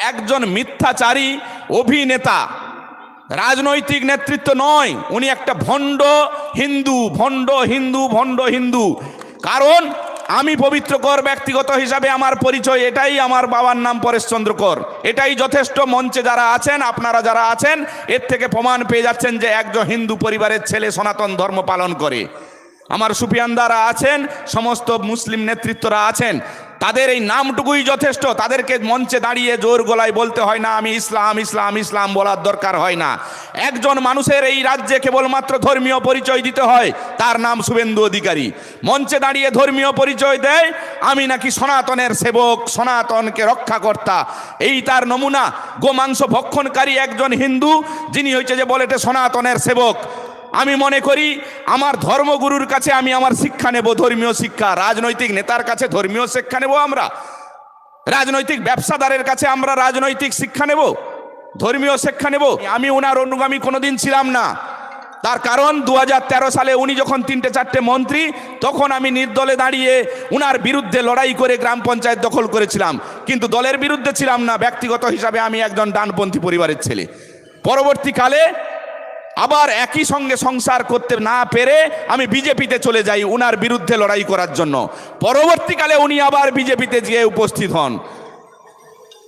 একজন মিথ্যাচারী অভিনেতা, রাজনৈতিক নেতৃত্ব নয়। উনি একটা ভণ্ড হিন্দু, ভণ্ড হিন্দু, ভণ্ড হিন্দু। কারণ আমি পবিত্র কর ব্যক্তিগত হিসাবে আমার পরিচয় এটাই, আমার বাবার নাম পরেশচন্দ্র কর, এটাই যথেষ্ট। মঞ্চে যারা আছেন, আপনারা যারা আছেন, এর থেকে প্রমাণ পেয়ে যাচ্ছেন যে একজন হিন্দু পরিবারের ছেলে সনাতন ধর্ম পালন করে। আমার সুফিয়ানদারা আছেন, সমস্ত মুসলিম নেতৃত্বরা আছেন, তাদের এই নামটুকুই যথেষ্ট। তাদেরকে মঞ্চে দাঁড়িয়ে জোর গলায় বলতে হয় না আমি ইসলাম ইসলাম ইসলাম, বলার দরকার হয় না। একজন মানুষের এই রাজ্যে কেবলমাত্র ধর্মীয় পরিচয় দিতে হয়, তার নাম শুভেন্দু অধিকারী। মঞ্চে দাঁড়িয়ে ধর্মীয় পরিচয় দেয় আমি নাকি সনাতনের সেবক, সনাতনকে রক্ষাকর্তা, এই তার নমুনা। গোমাংস ভক্ষণকারী একজন হিন্দু যিনি হচ্ছে যে বলে এটা সনাতনের সেবক। আমি মনে করি আমার ধর্মগুরুর কাছে আমি আমার শিক্ষা নেব, ধর্মীয় শিক্ষা। রাজনৈতিক নেতার কাছে ধর্মীয় শিক্ষা নেব আমরা? রাজনৈতিক ব্যবসাদারের কাছে আমরা রাজনৈতিক শিক্ষা নেব, ধর্মীয় শিক্ষা নেব? আমি ওনার অনুগামী কোনোদিন ছিলাম না। তার কারণ 2013 সালে উনি যখন 3-4টে মন্ত্রী, তখন আমি নির্দলে দাঁড়িয়ে উনার বিরুদ্ধে লড়াই করে গ্রাম পঞ্চায়েত দখল করেছিলাম। কিন্তু দলের বিরুদ্ধে ছিলাম না, ব্যক্তিগত হিসাবে আমি একজন ডানপন্থী পরিবারের ছেলে। পরবর্তীকালে আবার একই সঙ্গে সংসার করতে না পেরে আমি বিজেপিতে চলে যাই উনার বিরুদ্ধে লড়াই করার জন্য। পরবর্তীকালে উনি আবার বিজেপিতে গিয়ে উপস্থিত হন।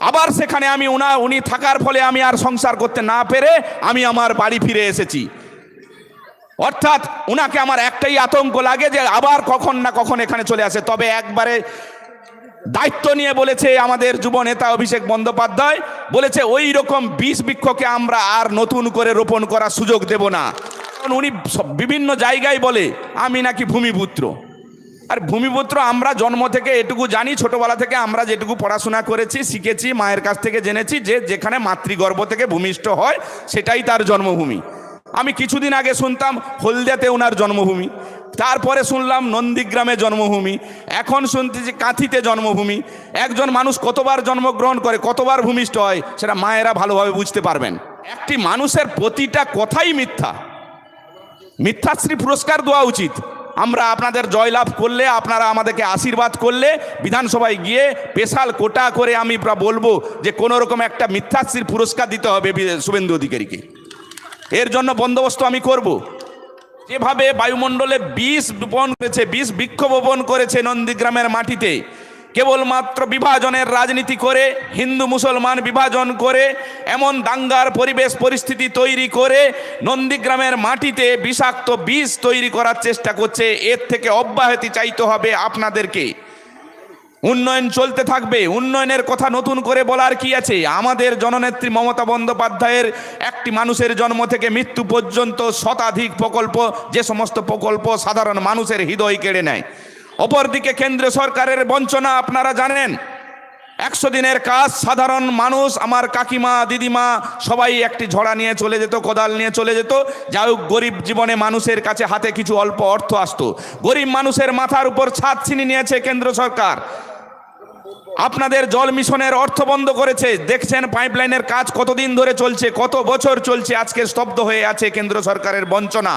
আবার সেখানে আমি উনি থাকার ফলে আমি আর সংসার করতে না পেরে আমি আমার বাড়ি ফিরে এসেছি। অর্থাৎ উনাকে আমার একটাই আতঙ্ক লাগে যে আবার কখন না কখন এখানে চলে আসে। তবে একবারে দায়িত্ব নিয়ে বলেছে আমাদের যুব নেতা অভিষেক বন্দ্যোপাধ্যায়, বলেছে ওই রকম বিষ বৃক্ষকে আমরা আর নতুন করে রোপণ করার সুযোগ দেব না। কারণ উনি বিভিন্ন জায়গায় বলে আমি নাকি ভূমিপুত্র। আর ভূমিপুত্র আমরা জন্ম থেকে এটুকু জানি, ছোটবেলা থেকে আমরা যেটুকু পড়াশোনা করেছি, শিখেছি, মায়ের কাছ থেকে জেনেছি যে যেখানে মাতৃগর্ভ থেকে ভূমিষ্ঠ হয় সেটাই তার জন্মভূমি। আমি কিছুদিন আগে শুনতাম হলদিয়াতে ওনার জন্মভূমি, তারপরে শুনলাম নন্দীগ্রামে জন্মভূমি, এখন শুনতেছি কাঁথিতে জন্মভূমি। একজন মানুষ কতবার জন্মগ্রহণ করে, কতবার ভূমিষ্ঠ হয়, সেটা মায়েরা ভালোভাবে বুঝতে পারবেন। একটি মানুষের প্রতিটা কথাই মিথ্যা। মিথ্যাশ্রী পুরস্কার দেওয়া উচিত। আমরা আপনাদের জয়লাভ করলে, আপনারা আমাদেরকে আশীর্বাদ করলে বিধানসভায় গিয়ে স্পেশাল কোটা করে আমি বলবো যে কোনো রকম একটা মিথ্যাশ্রীর পুরস্কার দিতে হবে শুভেন্দু অধিকারীকে। এর জন্য বন্দোবস্ত আমি করব। যেভাবে বায়ুমণ্ডলে বিষ বপন করেছে, বিষ বৃক্ষ বপন করেছে নন্দীগ্রামের মাটিতে, কেবলমাত্র বিভাজনের রাজনীতি করে, হিন্দু মুসলমান বিভাজন করে, এমন দাঙ্গার পরিবেশ পরিস্থিতি তৈরি করে নন্দীগ্রামের মাটিতে বিষাক্ত বিষ তৈরি করার চেষ্টা করছে। এর থেকে অব্যাহতি চাইতে হবে আপনাদেরকে। উন্নয়ন চলতে থাকবে, উন্নয়নের কথা নতুন করে বলার কি আছে? আমাদের জননেত্রী মমতা বন্দ্যোপাধ্যায়ের একটি মানুষের জন্ম থেকে মৃত্যু পর্যন্ত শতাধিক প্রকল্প, যে সমস্ত প্রকল্প সাধারণ মানুষের হৃদয় কেড়ে নেয়। অপরদিকে কেন্দ্র সরকারের বঞ্চনা আপনারা জানেন। 100 দিনের কাজ সাধারণ মানুষ, আমার কাকিমা, দিদিমা সবাই একটি ঝড়া নিয়ে চলে যেত, কোদাল নিয়ে চলে যেত। যাই হোক, গরিব জীবনে মানুষের কাছে হাতে কিছু অল্প অর্থ আসতো। গরিব মানুষের মাথার উপর ছাদ ছিনিয়ে নিয়েছে কেন্দ্র সরকার। আপনাদের জল মিশনের অর্থ বন্ধ করেছে। দেখছেন পাইপলাইনের কাজ কতদিন ধরে চলছে, কত বছর চলছে, আজকে স্তব্ধ হয়ে আছে কেন্দ্র সরকারের বঞ্চনা।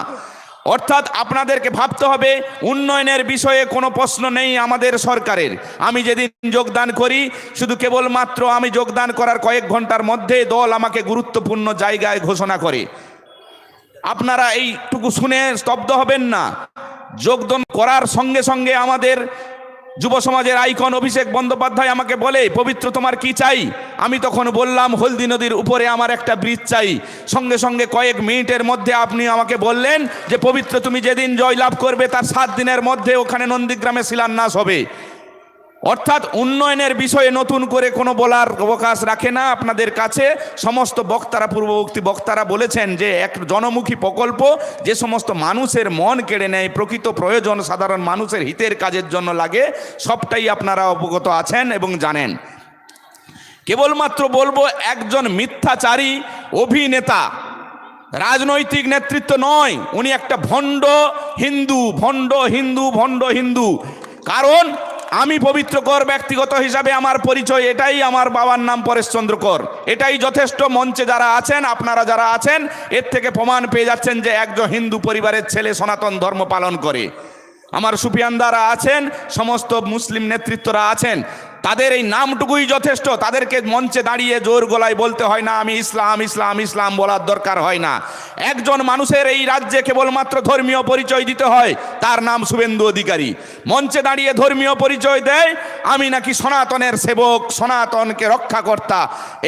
অর্থাৎ আপনাদেরকে ভাবতে হবে উন্নয়নের বিষয়ে কোনো প্রশ্ন নেই আমাদের সরকারের। আমি যেদিন যোগদান করি, শুধু কেবলমাত্র আমি যোগদান করার কয়েক ঘন্টার মধ্যে দল আমাকে গুরুত্বপূর্ণ জায়গায় ঘোষণা করে। আপনারা এইটুকু শুনে স্তব্ধ হবেন না। যোগদান করার সঙ্গে সঙ্গে আমাদের যুব সমাজের আইকন অভিষেক বন্দ্যোপাধ্যায় আমাকে বলে, পবিত্র তোমার কি চাই? আমি তখন বললাম হলদি নদীর উপরে আমার একটা ব্রিজ চাই। সঙ্গে সঙ্গে কয়েক মিনিটের মধ্যে আপনি আমাকে বললেন যে পবিত্র তুমি যেদিন জয়লাভ করবে তার 7 দিনের মধ্যে ওখানে নন্দীগ্রামে শিলান্যাস হবে। অর্থাৎ উন্নয়নের বিষয়ে নতুন করে কোনো বলার অবকাশ রাখে না আপনাদের কাছে। সমস্ত বক্তারা, পূর্ববর্তী বক্তারা বলেছেন যে এক জনমুখী প্রকল্প যে সমস্ত মানুষের মন কেড়ে নেয়, প্রকৃত প্রয়োজন সাধারণ মানুষের হিতের কাজের জন্য লাগে, সবটাই আপনারা অবগত আছেন এবং জানেন। কেবলমাত্র বলবো একজন মিথ্যাচারী অভিনেতা, রাজনৈতিক নেতৃত্ব নয়। উনি একটা ভণ্ড হিন্দু, ভণ্ড হিন্দু, ভণ্ড হিন্দু। কারণ আমি পবিত্র কর ব্যক্তিগত হিসাবে আমার পরিচয় এটাই, আমার বাবার নাম পরেশচন্দ্র কর, এটাই যথেষ্ট। মঞ্চে যারা আছেন, আপনারা যারা আছেন, এর থেকে প্রমাণ পেয়ে যাচ্ছেন যে একজন হিন্দু পরিবারের ছেলে সনাতন ধর্ম পালন করে। আমার সুফিয়ানদারা আছেন, সমস্ত মুসলিম নেতৃত্বরা আছেন, তাদের এই নামটুকুই যথেষ্ট। তাদেরকে মঞ্চে দাঁড়িয়ে জোর গলায় বলতে হয় না আমি ইসলাম ইসলাম ইসলাম, বলার দরকার হয় না। একজন মানুষের এই রাজ্যে কেবলমাত্র ধর্মীয় পরিচয় দিতে হয়, তার নাম শুভেন্দু অধিকারী। মঞ্চে দাঁড়িয়ে ধর্মীয় পরিচয় দেয়, আমি নাকি সনাতনের সেবক, সনাতনকে রক্ষাকর্তা।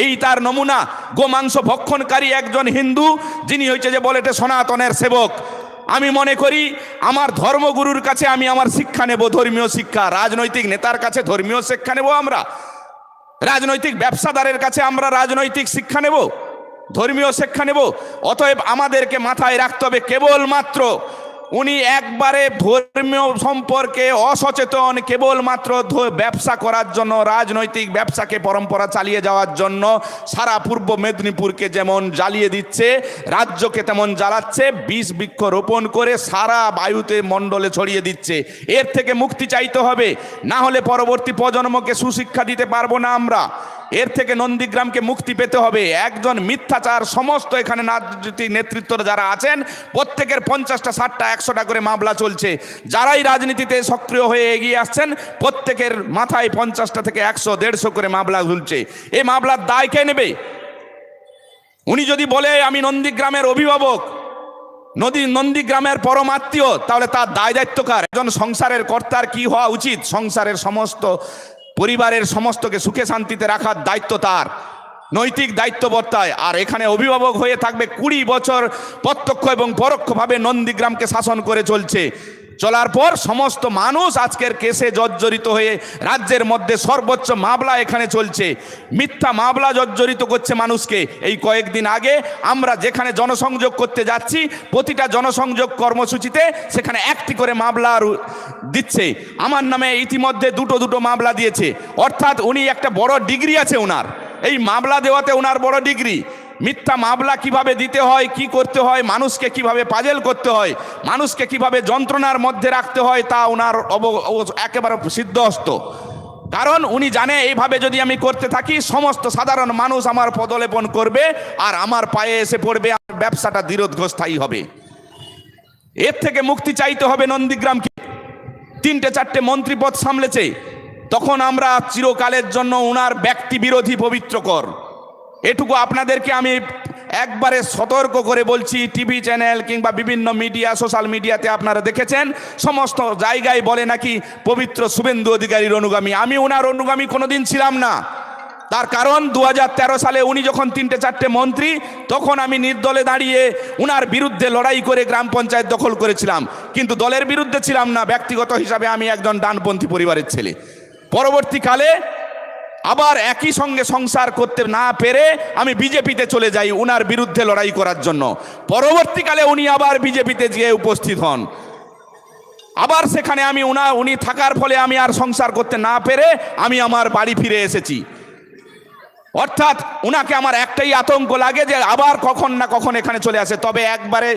এই তার নমুনা। গোমাংস ভক্ষণকারী একজন হিন্দু, যিনি হচ্ছে যে বলে সনাতনের সেবক। আমি মনে করি আমার ধর্মগুরুর কাছে আমি আমার শিক্ষা নেব, ধর্মীয় শিক্ষা। রাজনৈতিক নেতার কাছে ধর্মীয় শিক্ষা নেব আমরা? রাজনৈতিক ব্যবসাদারের কাছে আমরা রাজনৈতিক শিক্ষা নেব, ধর্মীয় শিক্ষা নেব? অতএব আমাদেরকে মাথায় রাখতে হবে, কেবলমাত্র উনি একবারে ধর্মীয় সম্পর্কে অসচেতন, কেবলমাত্র ব্যবসা করার জন্য, রাজনৈতিক ব্যবসাকে পরম্পরা চালিয়ে যাওয়ার জন্য সারা পূর্ব মেদিনীপুরকে যেমন জ্বালিয়ে দিচ্ছে, রাজ্যকে তেমন জ্বালাচ্ছে, বিষ বৃক্ষ রোপণ করে সারা বায়ুতে মণ্ডলে ছড়িয়ে দিচ্ছে। এর থেকে মুক্তি চাইতে হবে, না হলে পরবর্তী প্রজন্মকে সুশিক্ষা দিতে পারবো না আমরা। এর থেকে নন্দীগ্রামকে মুক্তি পেতে হবে। একজন মিথ্যাচার, সমস্ত এখানে রাজনৈতিক নেতৃত্ব যারা আছেন প্রত্যেকের 50টা 60টা 100টা করে মামলা চলছে। যারাই রাজনীতিতে সক্রিয় হয়ে এগিয়ে আসছেন প্রত্যেকের মাথায় 50টা থেকে 100 150 করে মামলা ঝুলছে। এই মামলার দায় কে নেবে? উনি যদি বলে আমি নন্দীগ্রামের অভিভাবক, নন্দীগ্রামের পরমাত্মীয়, তাহলে তার দায় দায়িত্ব কার? একজন সংসারের কর্তার কি হওয়া উচিত? সংসারের সমস্ত পরিবারের সমস্তকে সুখে শান্তিতে রাখার দায়িত্ব তার, নৈতিক দায়িত্ব বর্তায়। আর এখানে অভিভাবক হয়ে থাকবে 20 বছর প্রত্যক্ষ এবং পরোক্ষভাবে নন্দীগ্রামকে শাসন করে চলার পর সমস্ত মানুষ আজকের কেসে জর্জরিত হয়ে রাজ্যের মধ্যে সর্বোচ্চ মামলা এখানে চলছে। মিথ্যা মামলা জর্জরিত করছে মানুষকে। এই কয়েকদিন আগে আমরা যেখানে জনসংযোগ করতে যাচ্ছি, প্রতিটা জনসংযোগ কর্মসূচিতে সেখানে একটি করে মামলা দিচ্ছে। আমার নামে ইতিমধ্যে দুটো মামলা দিয়েছে। অর্থাৎ উনি একটা বড় ডিগ্রি আছে ওনার, এই মামলা দেওয়াতে ওনার বড় ডিগ্রি। মিথ্যা মামলা কিভাবে দিতে হয়, কি করতে হয়, মানুষকে কিভাবে পাজেল করতে হয়, মানুষকে কিভাবে যন্ত্রণার মধ্যে রাখতে হয়, তা ওনার একেবারে সিদ্ধহস্ত। কারণ উনি জানে এইভাবে যদি আমি করতে থাকি সমস্ত সাধারণ মানুষ আমার পদলেপন করবে আর আমার পায়ে এসে পড়বে, আমার ব্যবসাটা দীর্ঘস্থায়ী হবে। এর থেকে মুক্তি চাইতে হবে নন্দীগ্রামকে। 3টে 4টে মন্ত্রী পদ সামলেছে, তখন আমরা চিরকালের জন্য ওনার ব্যক্তি বিরোধী পবিত্র কর। এটুকু আপনাদেরকে আমি একবারে সতর্ক করে বলছি। টিভি চ্যানেল কিংবা বিভিন্ন মিডিয়া, সোশ্যাল মিডিয়াতে আপনারা দেখেছেন সমস্ত জায়গায় বলে নাকি পবিত্র শুভেন্দু অধিকারীর অনুগামী। আমি ওনার অনুগামী কোনোদিন ছিলাম না। তার কারণ 2013 সালে উনি যখন 3টে 4টে মন্ত্রী, তখন আমি নির্দলে দাঁড়িয়ে উনার বিরুদ্ধে লড়াই করে গ্রাম পঞ্চায়েত দখল করেছিলাম, কিন্তু দলের বিরুদ্ধে ছিলাম না। ব্যক্তিগত হিসাবে আমি একজন ডানপন্থী পরিবারের ছেলে। পরবর্তীকালে আবার একই সঙ্গে সংসার করতে না পেরে আমি বিজেপিতে চলে যাই উনার বিরুদ্ধে লড়াই করার জন্য। পরবর্তীকালে উনি আবার বিজেপিতে গিয়ে উপস্থিত হন। আবার সেখানে আমি উনি থাকার ফলে আমি আর সংসার করতে না পেরে আমি আমার বাড়ি ফিরে এসেছি। অর্থাৎ উনাকে আমার একটাই আতঙ্ক লাগে যে আবার কখন না কখন এখানে চলে আসে। তবে একবারে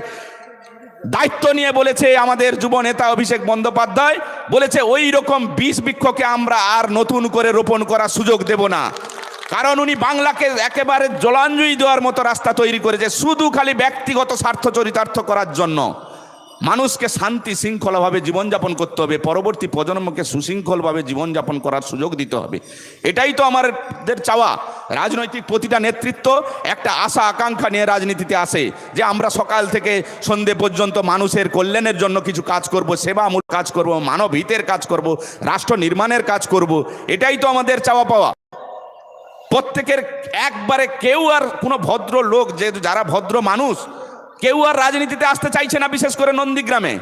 দায়িত্ব নিয়ে বলেছে আমাদের যুব নেতা অভিষেক বন্দ্যোপাধ্যায়, বলেছে ওই রকম বিষ বৃক্ষকে আমরা আর নতুন করে রোপণ করার সুযোগ দেব না। কারণ উনি বাংলাকে একেবারে জলাঞ্জলি দেওয়ার মতো রাস্তা তৈরি করেছে, শুধু খালি ব্যক্তিগত স্বার্থ চরিতার্থ করার জন্য। মানুষকে শান্তি শৃঙ্খলাভাবে জীবনযাপন করতে হবে, পরবর্তী প্রজন্মকে সুশৃঙ্খলভাবে জীবনযাপন করার সুযোগ দিতে হবে। এটাই তো আমাদের চাওয়া। রাজনৈতিক প্রতিটা নেতৃত্ব একটা আশা আকাঙ্ক্ষা নিয়ে রাজনীতিতে আসে যে আমরা সকাল থেকে সন্ধে পর্যন্ত মানুষের কল্যাণের জন্য কিছু কাজ করব, সেবামূলক কাজ করব, মানব হিতের কাজ করব, রাষ্ট্র নির্মাণের কাজ করব। এটাই তো আমাদের চাওয়া পাওয়া। প্রত্যেকের একবারে কেউ আর কোনো ভদ্র লোক, যে যারা ভদ্র মানুষ, কেউ আর রাজনীতিতে আসতে চাইছে না, বিশেষ করে নন্দীগ্রামে।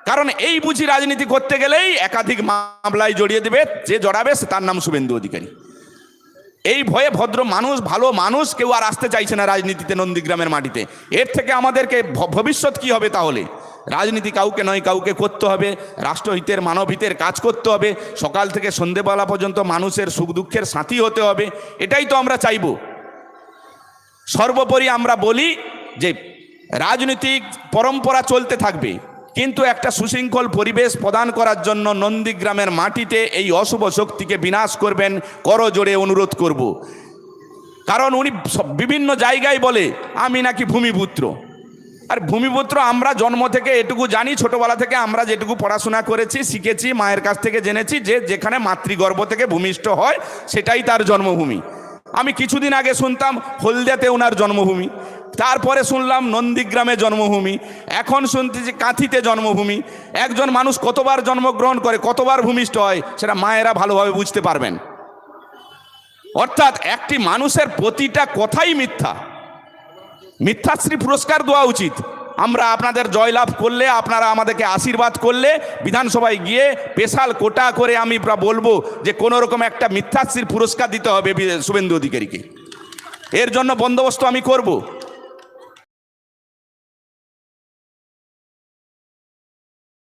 কারণ এই বুঝি রাজনীতি করতে গেলেই একাধিক মামলায় জড়িয়ে দেবে, যে জড়াবে তার নাম শুভেন্দু অধিকারী। এই ভয়ে ভদ্র মানুষ, ভালো মানুষ কেউ আর আসতে চাইছে না রাজনীতিতে নন্দীগ্রামের মাটিতে। এর থেকে আমাদেরকে ভবিষ্যৎ কি হবে? তাহলে রাজনীতি কাউকে নয় কাউকে করতে হবে, রাষ্ট্রহিতের মানবহিতের কাজ করতে হবে, সকাল থেকে সন্ধেবেলা পর্যন্ত মানুষের সুখ দুঃখের সাথী হতে হবে। এটাই তো আমরা চাইব। সর্বোপরি আমরা বলি যে রাজনৈতিক পরম্পরা চলতে থাকবে, কিন্তু একটা সুশৃঙ্খল পরিবেশ প্রদান করার জন্য নন্দীগ্রামের মাটিতে এই অশুভ শক্তিকে বিনাশ করবেন, করজোড়ে অনুরোধ করব। কারণ উনি বিভিন্ন জায়গায় বলে আমি নাকি ভূমিপুত্র। আর ভূমিপুত্র আমরা জন্ম থেকে এটুকু জানি, ছোটবেলা থেকে আমরা যেটুকু পড়াশোনা করেছি, শিখেছি, মায়ের কাছ থেকে জেনেছি যে যেখানে মাতৃগর্ভ থেকে ভূমিষ্ঠ হয় সেটাই তার জন্মভূমি। আমি কিছুদিন আগে শুনতাম হলদিয়াতে ওনার জন্মভূমি, তারপরে শুনলাম নন্দীগ্রামে জন্মভূমি, এখন শুনতেছি কাঁথিতে জন্মভূমি। একজন মানুষ কতবার জন্মগ্রহণ করে, কতবার ভূমিষ্ঠ হয়, সেটা মায়েরা ভালোভাবে বুঝতে পারবেন। অর্থাৎ একটি মানুষের প্রতিটা কথাই মিথ্যা। মিথ্যাশ্রী পুরস্কার দেওয়া উচিত। আমরা আপনাদের জয়লাভ করলে, আপনারা আমাদেরকে আশীর্বাদ করলে বিধানসভায় গিয়ে স্পেশাল কোটা করে আমি বলবো যে কোনো রকম একটা মিথ্যাশ্রীর পুরস্কার দিতে হবে শুভেন্দু অধিকারীকে। এর জন্য বন্দোবস্ত আমি করব।